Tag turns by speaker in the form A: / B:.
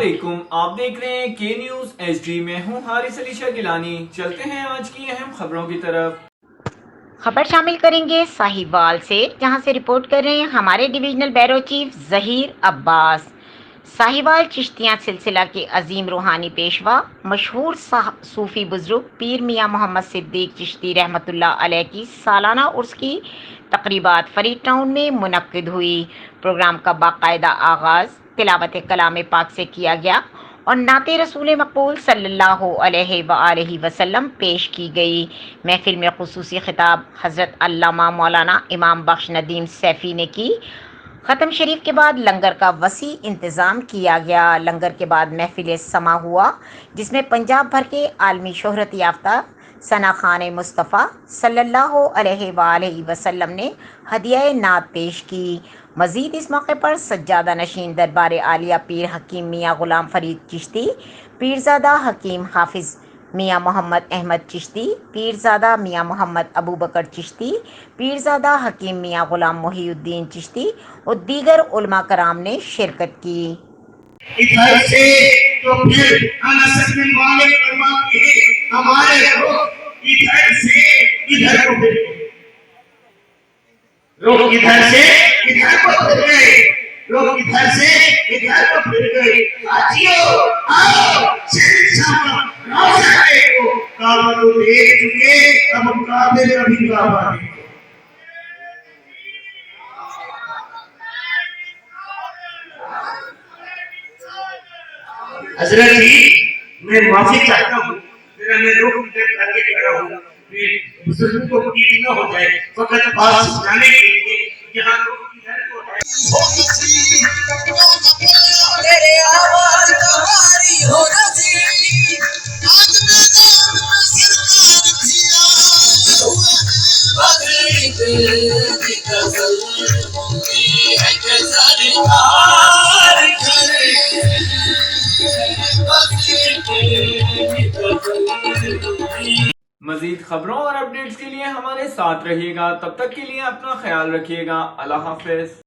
A: علیکم، آپ دیکھ رہے ہیں کے نیوز ایچ ڈی میں ہوں حارث علی شاہ گیلانی۔ چلتے ہیں آج کی اہم خبروں کی طرف۔
B: خبر شامل کریں گے ساہیوال سے، جہاں سے رپورٹ کر رہے ہیں ہمارے ڈویژنل بیورو چیف ظہیر عباس۔ ساہیوال چشتیاں سلسلہ کے عظیم روحانی پیشوا، مشہور صوفی بزرگ پیر میاں محمد صدیق چشتی رحمۃ اللہ علیہ کی سالانہ عرس کی تقریبات فریڈ ٹاؤن میں منعقد ہوئی۔ پروگرام کا باقاعدہ آغاز تلاوت کلام پاک سے کیا گیا اور نعت رسول مقبول صلی اللہ علیہ وآلہ وسلم پیش کی گئی۔ محفل میں خصوصی خطاب حضرت علامہ مولانا امام بخش ندیم سیفی نے کی۔ ختم شریف کے بعد لنگر کا وسیع انتظام کیا گیا۔ لنگر کے بعد محفل سما ہوا، جس میں پنجاب بھر کے عالمی شہرت یافتہ ثنا خان مصطفیٰ صلی اللہ علیہ وآلہ وسلم نے ہدیہ نعت پیش کی۔ مزید اس موقع پر سجادہ نشین دربار عالیہ پیر حکیم میاں غلام فرید چشتی، پیرزادہ حکیم حافظ میاں محمد احمد چشتی، پیرزادہ میاں محمد ابو بکر چشتی، پیرزادہ حکیم میاں غلام محی الدین چشتی اور دیگر علماء کرام نے شرکت کی۔
C: ادھر سے تو پھر انس بن مالک فرماتے ہیں ہمارے روح ادھر سے ادھر کو پھر گئے، روح ادھر سے ادھر کو پھر گئے، روح ادھر سے ادھر کو پھر گئے۔ آجیو آؤ شہنشاہ روشن کو کعبہ تو دیکھ چکے، اب کعبے میں ابھی کعبہ دیکھو۔ حضرت جی میں معافی چاہتا ہوں، میرا میں روح ادھر آگے کھڑا ہوں، بزرگوں کو پیر نہ ہو جائے، فقط بات سنانے کے لیے یہاں روح ادھر کو ہے۔
D: میرے آواز تمہاری ہو رسی، آج میں دور سرکار دیا بدری کی غزل ہوتی ہے کہ سرکار کھڑے
A: مزید خبروں اور اپڈیٹس کے لیے ہمارے ساتھ رہیے گا، تب تک کے لیے اپنا خیال رکھیے گا۔ اللہ حافظ۔